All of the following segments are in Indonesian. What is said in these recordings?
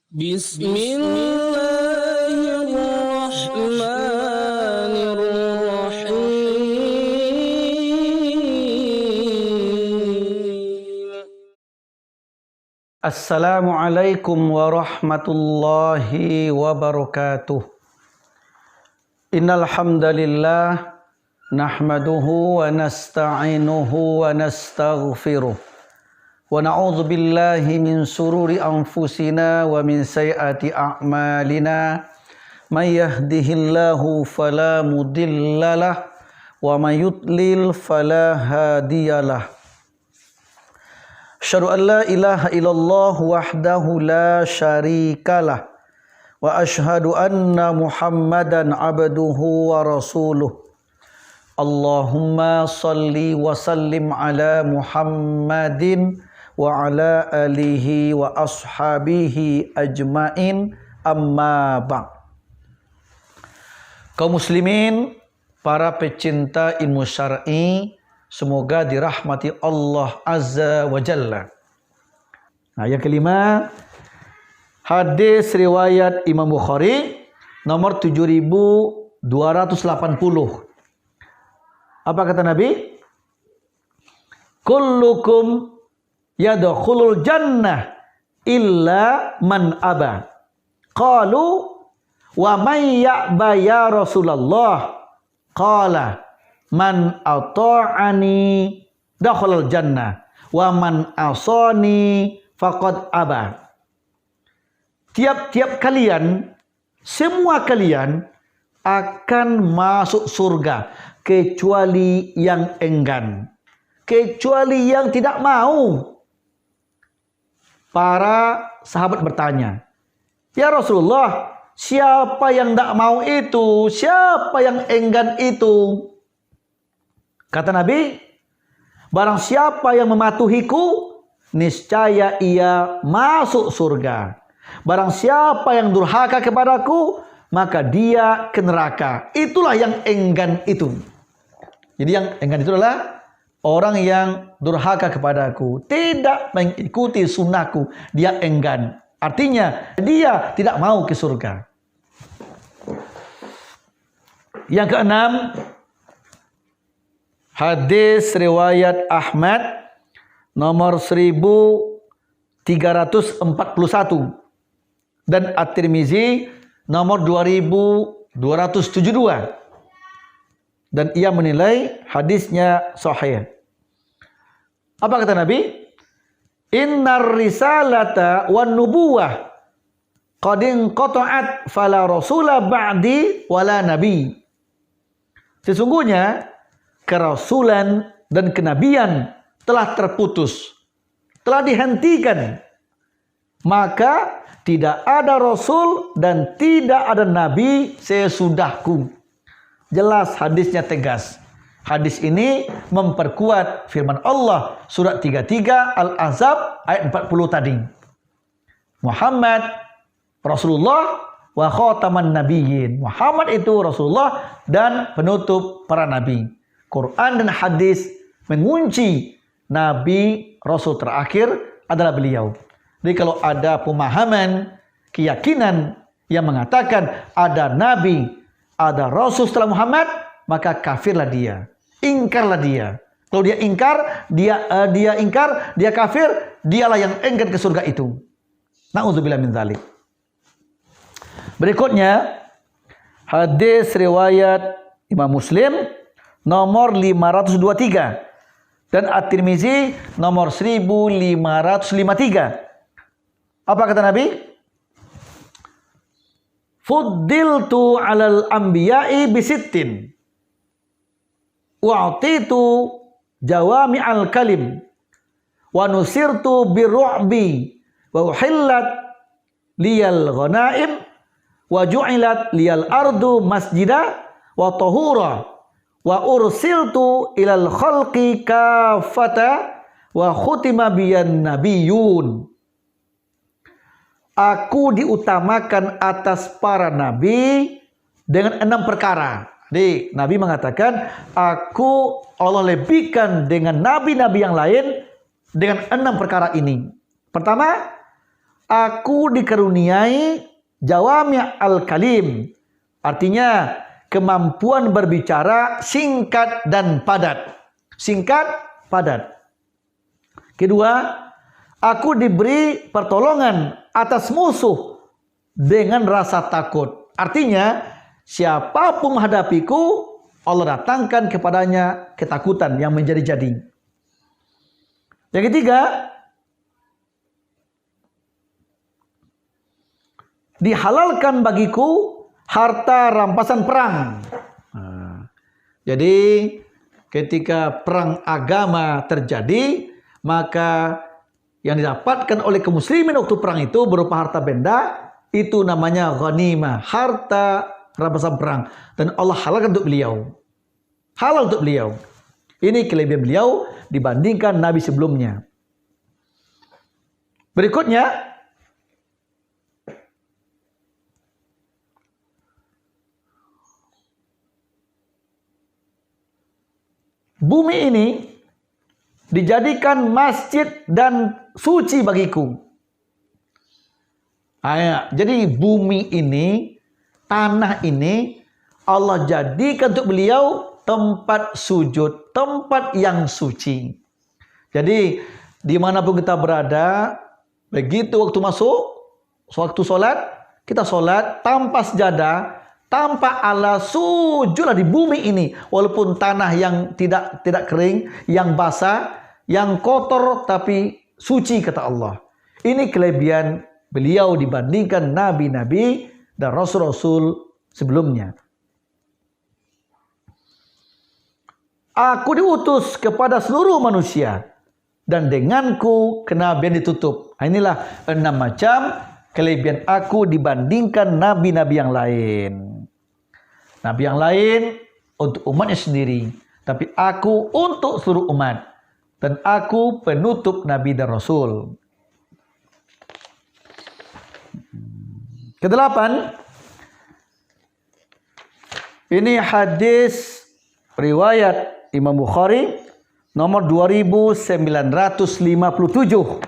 Bismillahirrahmanirrahim. Assalamualaikum warahmatullahi wabarakatuh. Innal hamdalillah nahmaduhu wa nasta'inuhu wa nastaghfiruh. Wa na'udzu billahi min sururi anfusina wa min sayyiati a'malina. May yahdihillahu fala mudhillalah wa may yudlil fala hadiyalah. Asyhadu an la ilaha illallah wahdahu la syarikalah wa asyhadu anna Muhammadan abduhu wa rasuluh. Allahumma salli wa sallim ala Muhammadin wa ala alihi wa ashabihi ajmain, amma ba'd. Kaum muslimin, para pecinta ilmu syar'i, semoga dirahmati Allah Azza wa Jalla. Nah, yang kelima, hadis riwayat Imam Bukhari nomor 7280. Apa kata Nabi? Kullukum yadkhulul jannah illa man aba. Qalu wa may ya'ba ya Rasulullah? Qala man ata'ani dakhalal jannah wa man asani faqad aba. Tiap-tiap kalian, semua kalian akan masuk surga kecuali yang enggan, kecuali yang tidak mau. Para sahabat bertanya, "Ya Rasulullah, siapa yang tidak mau itu? Siapa yang enggan itu?" Kata Nabi, barang siapa yang mematuhiku, niscaya ia masuk surga. Barang siapa yang durhaka kepadaku, maka dia ke neraka. Itulah yang enggan itu. Jadi yang enggan itu adalah orang yang durhaka kepadaku, tidak mengikuti sunnahku, dia enggan. Artinya dia tidak mau ke surga. Yang keenam, hadis riwayat Ahmad nomor 1341 dan At-Tirmizi nomor 2272. Dan ia menilai hadisnya sahih. Apa kata Nabi? Innar risalata wan nubuwah qad inqata'at fala rasula ba'di wala nabi. Sesungguhnya kerasulan dan kenabian telah terputus, telah dihentikan. Maka tidak ada rasul dan tidak ada nabi sesudahku. Jelas, hadisnya tegas. Hadis ini memperkuat firman Allah surat 33 Al-Ahzab ayat 40 tadi. Muhammad Rasulullah wa khataman nabiyyin. Muhammad itu Rasulullah dan penutup para nabi. Quran dan hadis mengunci nabi rasul terakhir adalah beliau. Jadi kalau ada pemahaman, keyakinan yang mengatakan ada nabi, ada rasul setelah Muhammad, maka kafirlah dia, ingkarlah dia. Kalau dia ingkar, dia kafir, dialah yang enggan ke surga itu. Na'udzubillah min dzalik. Berikutnya, hadis riwayat Imam Muslim nomor 523 dan At-Tirmizi nomor 1553. Apa kata Nabi? Fuddiltu 'alal anbiya'i bisittin wa'titu jawami'al kalim wa nusirtu birru'bi wa uhillat liyal ghanaim wa ju'ilat liyal ardu masjida wa tahura wa ursiltu ilal khalqi kafata wa khutima biyan nabiyyun. Aku diutamakan atas para nabi dengan 6 perkara. Jadi Nabi mengatakan, aku Allah lebihkan dengan nabi-nabi yang lain dengan 6 perkara ini. Pertama, aku dikaruniai jawami' al-kalim. Artinya kemampuan berbicara singkat dan padat. Singkat, padat. Kedua, aku diberi pertolongan atas musuh dengan rasa takut. Artinya, siapapun menghadapiku, Allah datangkan kepadanya ketakutan yang menjadi-jadi. Yang ketiga, dihalalkan bagiku harta rampasan perang. Jadi ketika perang agama terjadi, maka yang didapatkan oleh kaum muslimin waktu perang itu berupa harta benda, itu namanya ghanimah, harta rampasan perang. Dan Allah halalkan untuk beliau. Halal untuk beliau. Ini kelebihan beliau dibandingkan nabi sebelumnya. Berikutnya, bumi ini dijadikan masjid dan suci bagiku. Jadi bumi ini, tanah ini, Allah jadikan untuk beliau tempat sujud, tempat yang suci. Jadi dimanapun kita berada, begitu waktu masuk, waktu sholat, kita sholat tanpa sejadah, tanpa alas, sujudlah di bumi ini. Walaupun tanah yang tidak kering, yang basah, yang kotor, tapi suci kata Allah. Ini kelebihan beliau dibandingkan nabi-nabi dan rasul-rasul sebelumnya. Aku diutus kepada seluruh manusia dan denganku kenabian ditutup. Inilah 6 macam kelebihan aku dibandingkan nabi-nabi yang lain. Nabi yang lain untuk umatnya sendiri, tapi aku untuk seluruh umat, dan aku penutup nabi dan rasul. Kedelapan, ini hadis riwayat Imam Bukhari nomor 2957.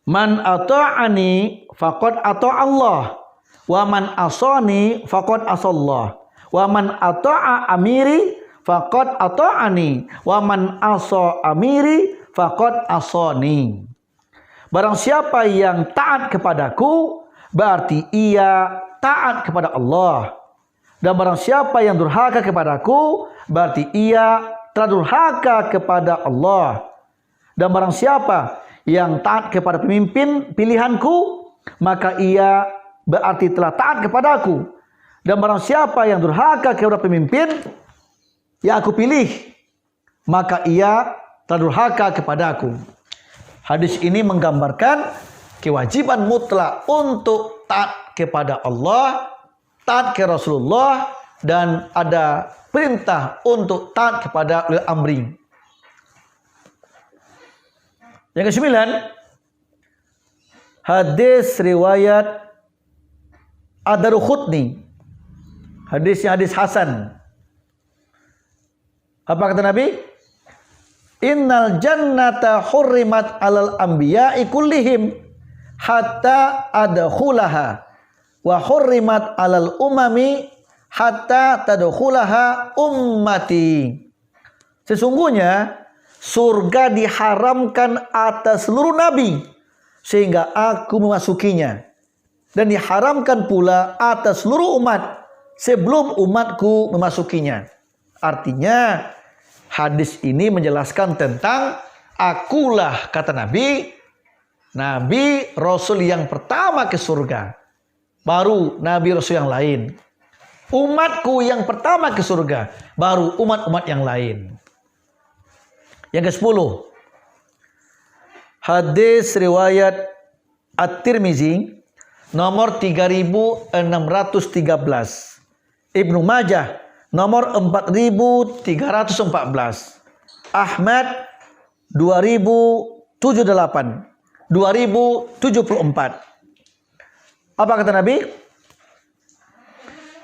Man ata'ani faqad ata'a Allah, wa man asani faqad asallah, wa man ata'a amiri faqad ata'ani, wa man asa amiri faqad asani. Barang siapa yang taat kepadaku, berarti ia taat kepada Allah. Dan barang siapa yang durhaka kepadaku, berarti ia telah durhaka kepada Allah. Dan barang siapa yang taat kepada pemimpin pilihanku, maka ia berarti telah taat kepadaku. Dan barang siapa yang durhaka kepada pemimpin yang aku pilih, maka ia telah durhaka kepadaku. Hadis ini menggambarkan kewajiban mutlak untuk taat kepada Allah, taat ke Rasulullah, dan ada perintah untuk taat kepada ulil amri. Yang ke-9, hadis riwayat Ad-Daruqutni. Hadisnya hadis hasan. Apa kata Nabi? Innal jannata hurrimat alal anbiya'i kullihim hatta adkhulaha, wa hurrimat alal umami hatta tadkhulaha ummati. Sesungguhnya surga diharamkan atas seluruh nabi sehingga aku memasukinya, dan diharamkan pula atas seluruh umat sebelum umatku memasukinya. Artinya hadis ini menjelaskan tentang akulah, kata Nabi, Nabi Rasul yang pertama ke surga, baru Nabi Rasul yang lain. Umatku yang pertama ke surga, baru umat-umat yang lain. Yang ke-10, hadis riwayat At-Tirmizi nomor 3613, Ibnu Majah nomor 4314, Ahmad 2078, 2074. Apa kata Nabi?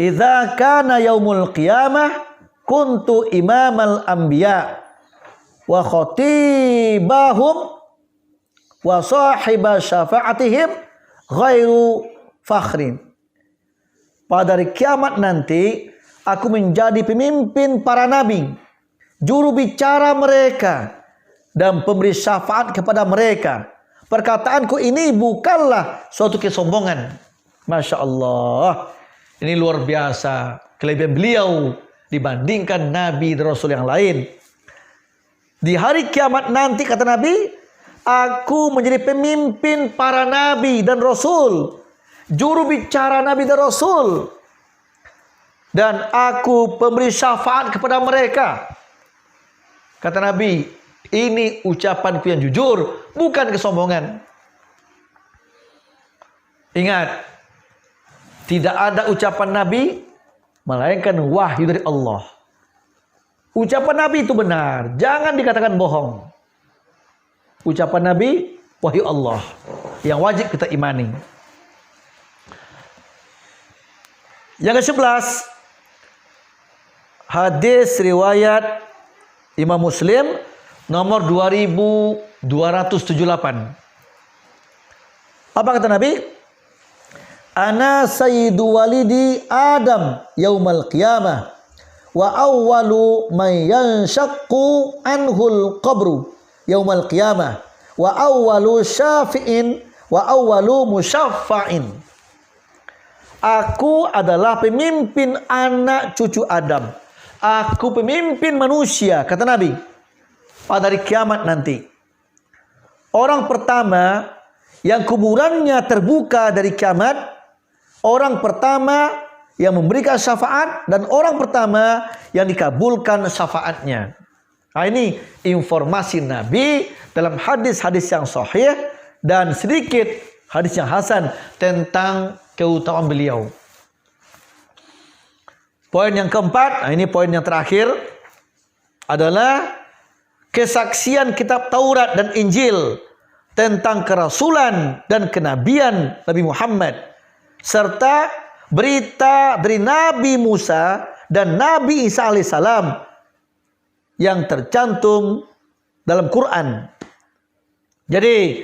Idza kana yaumul qiyamah kuntu imamal anbiya wa khatibahum wa sahiba syafa'atihim ghairu fakhrin. Pada hari kiamat nanti aku menjadi pemimpin para nabi, juru bicara mereka, dan pemberi syafaat kepada mereka. Perkataanku ini bukanlah suatu kesombongan. Masya Allah. Ini luar biasa kelebihan beliau dibandingkan nabi dan rasul yang lain. Di hari kiamat nanti, kata Nabi, aku menjadi pemimpin para nabi dan rasul, juru bicara nabi dan rasul, dan aku pemberi syafaat kepada mereka. Kata Nabi, ini ucapanku yang jujur, bukan kesombongan. Ingat, tidak ada ucapan Nabi melainkan wahyu dari Allah. Ucapan Nabi itu benar, jangan dikatakan bohong. Ucapan Nabi wahyu Allah yang wajib kita imani. Yang ke-11, hadis riwayat Imam Muslim nomor 2278. Apa kata Nabi? Ana sayyidu walidi Adam yaumal qiyamah wa awwalu man yanshaqqu anhul qabru yaumal qiyamah wa awwalu syafi'in wa awwalu musyaffa'in. Aku adalah pemimpin anak cucu Adam. Aku pemimpin manusia, kata Nabi, pada hari kiamat nanti. Orang pertama yang kuburannya terbuka dari kiamat, orang pertama yang memberikan syafaat, dan orang pertama yang dikabulkan syafaatnya. Nah, ini informasi Nabi dalam hadis-hadis yang sahih dan sedikit hadis yang hasan tentang keutamaan beliau. Poin yang keempat, nah ini poin yang terakhir, adalah kesaksian kitab Taurat dan Injil tentang kerasulan dan kenabian Nabi Muhammad, serta berita dari Nabi Musa dan Nabi Isa alaihissalam yang tercantum dalam Quran. Jadi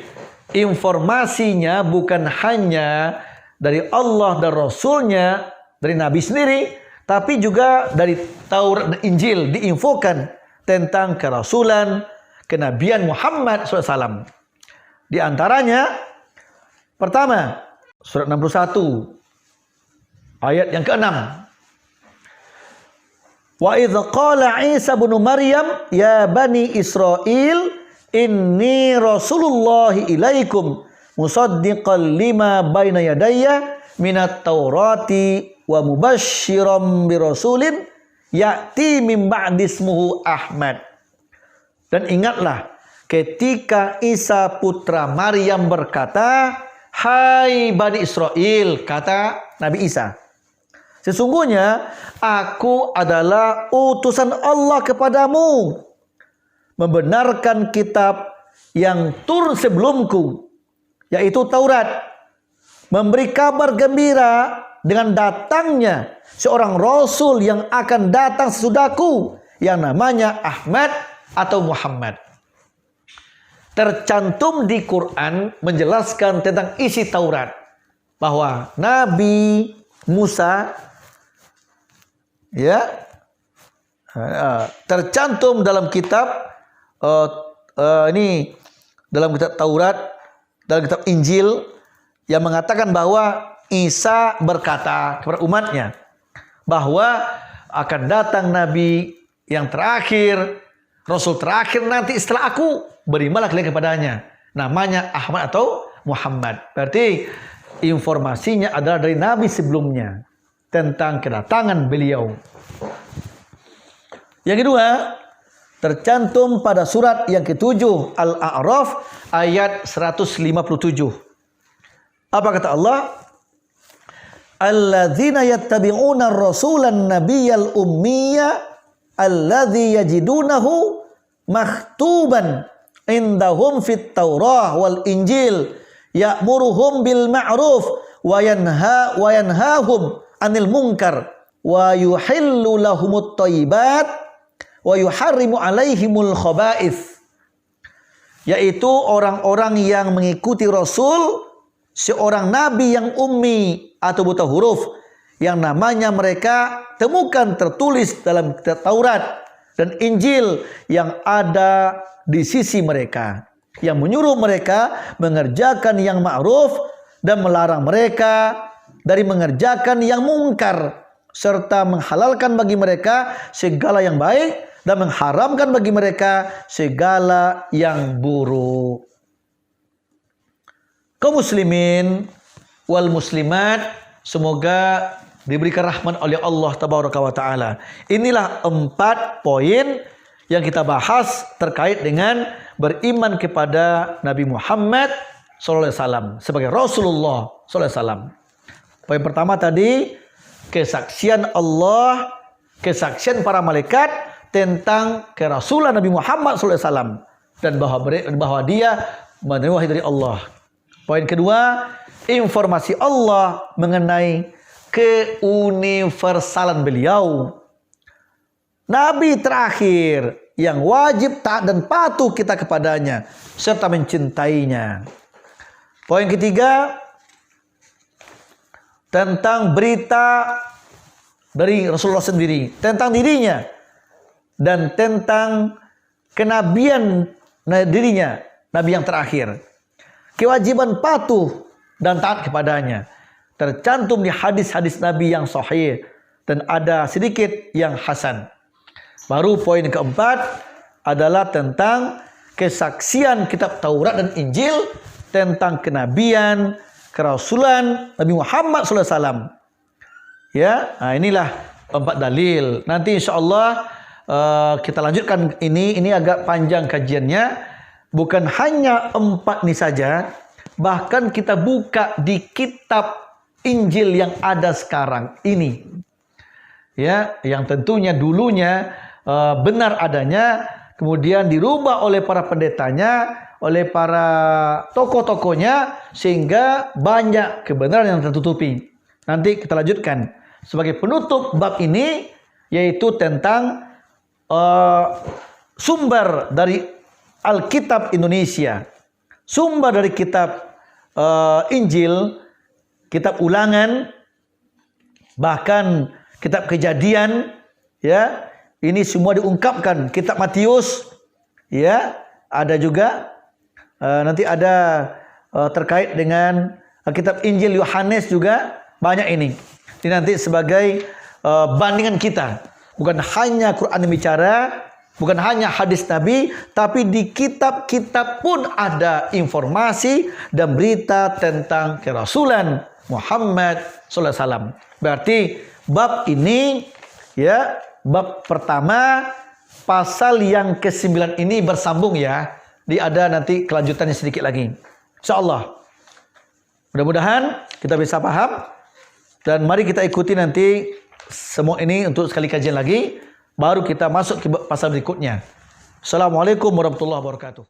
informasinya bukan hanya dari Allah dan Rasulnya, dari Nabi sendiri, tapi juga dari Taurat dan Injil diinfokan tentang kerasulan, kenabian Muhammad SAW. Di antaranya, pertama, surat 61, ayat yang ke-6. Wa idz qala Isa bin Maryam ya bani Israil inni rasulullahi ilaikum musaddiqan lima baina yadayya minat taurati wa mubasysyiran bi rasulin ya'ti min ba'di ismuhu Ahmad. Dan ingatlah ketika Isa putra Maryam berkata, hai Bani Israel, kata Nabi Isa, sesungguhnya aku adalah utusan Allah kepadamu, membenarkan kitab yang turun sebelumku, yaitu Taurat, memberi kabar gembira dengan datangnya seorang Rasul yang akan datang sesudahku, yang namanya Ahmad atau Muhammad. Tercantum di Quran menjelaskan tentang isi Taurat, bahwa Nabi Musa, ya, tercantum dalam kitab ini, dalam kitab Taurat, dalam kitab Injil, yang mengatakan bahwa Isa berkata kepada umatnya bahwa akan datang Nabi yang terakhir, Rasul terakhir nanti setelah aku, berimanlah kalian kepadanya, namanya Ahmad atau Muhammad. Berarti informasinya adalah dari Nabi sebelumnya tentang kedatangan beliau. Yang kedua, tercantum pada surat yang ke-7 Al-A'raf ayat 157. Apa kata Allah? Alladzina yattabi'una ar-rasulan nabiyyal ummiyya alladzi yajidunahu maktuban indahum fit Taurah wal Injil ya'muruhum bil ma'ruf wa yanhahum 'anil munkar wa yuhillu lahumut thayyibat wa yuharrimu 'alaihimul khaba'ith. yaitu orang-orang yang mengikuti Rasul, seorang nabi yang ummi atau buta huruf, yang namanya mereka temukan tertulis dalam kitab Taurat dan Injil yang ada di sisi mereka, yang menyuruh mereka mengerjakan yang ma'ruf dan melarang mereka dari mengerjakan yang mungkar, serta menghalalkan bagi mereka segala yang baik dan mengharamkan bagi mereka segala yang buruk. Kaum muslimin wal muslimat, semoga diberikan rahmat oleh Allah Tabaraka wa Ta'ala. Inilah 4 poin yang kita bahas terkait dengan beriman kepada Nabi Muhammad SAW sebagai Rasulullah SAW. Poin pertama tadi, kesaksian Allah, kesaksian para malaikat tentang kerasulan Nabi Muhammad SAW dan bahwa dia menerima wahyu dari Allah. Poin kedua, informasi Allah mengenai keuniversalan beliau, Nabi terakhir yang wajib taat dan patuh kita kepadanya serta mencintainya. Poin ketiga, tentang berita dari Rasulullah sendiri, tentang dirinya dan tentang kenabian dirinya, Nabi yang terakhir. Kewajiban patuh dan taat kepadanya tercantum di hadis-hadis Nabi yang sahih dan ada sedikit yang hasan. Baru poin keempat adalah tentang kesaksian kitab Taurat dan Injil tentang kenabian, kerasulan Nabi Muhammad SAW. Ya, nah inilah 4 dalil. Nanti insyaAllah kita lanjutkan ini agak panjang kajiannya. Bukan hanya 4 ini saja, bahkan kita buka di kitab Injil yang ada sekarang ini, ya, yang tentunya dulunya benar adanya, kemudian dirubah oleh para pendetanya, oleh para tokoh-tokohnya, sehingga banyak kebenaran yang tertutupi. Nanti kita lanjutkan sebagai penutup bab ini, yaitu tentang sumber dari Alkitab Indonesia, sumber dari kitab Injil, kitab Ulangan, bahkan kitab Kejadian, ya, ini semua diungkapkan. Kitab Matius, ya, ada juga. Nanti ada terkait dengan kitab Injil Yohanes juga, banyak ini. Ini nanti sebagai bandingan kita. Bukan hanya Quran yang bicara, bukan hanya hadis Nabi, tapi di kitab-kitab pun ada informasi dan berita tentang kerasulan Muhammad SAW. Berarti bab ini, ya, bab pertama, pasal yang ke-9 ini bersambung, ya. Ada nanti kelanjutannya sedikit lagi, insyaallah. Mudah-mudahan kita bisa paham, dan mari kita ikuti nanti semua ini untuk sekali kajian lagi, baru kita masuk ke pasal berikutnya. Assalamualaikum warahmatullahi wabarakatuh.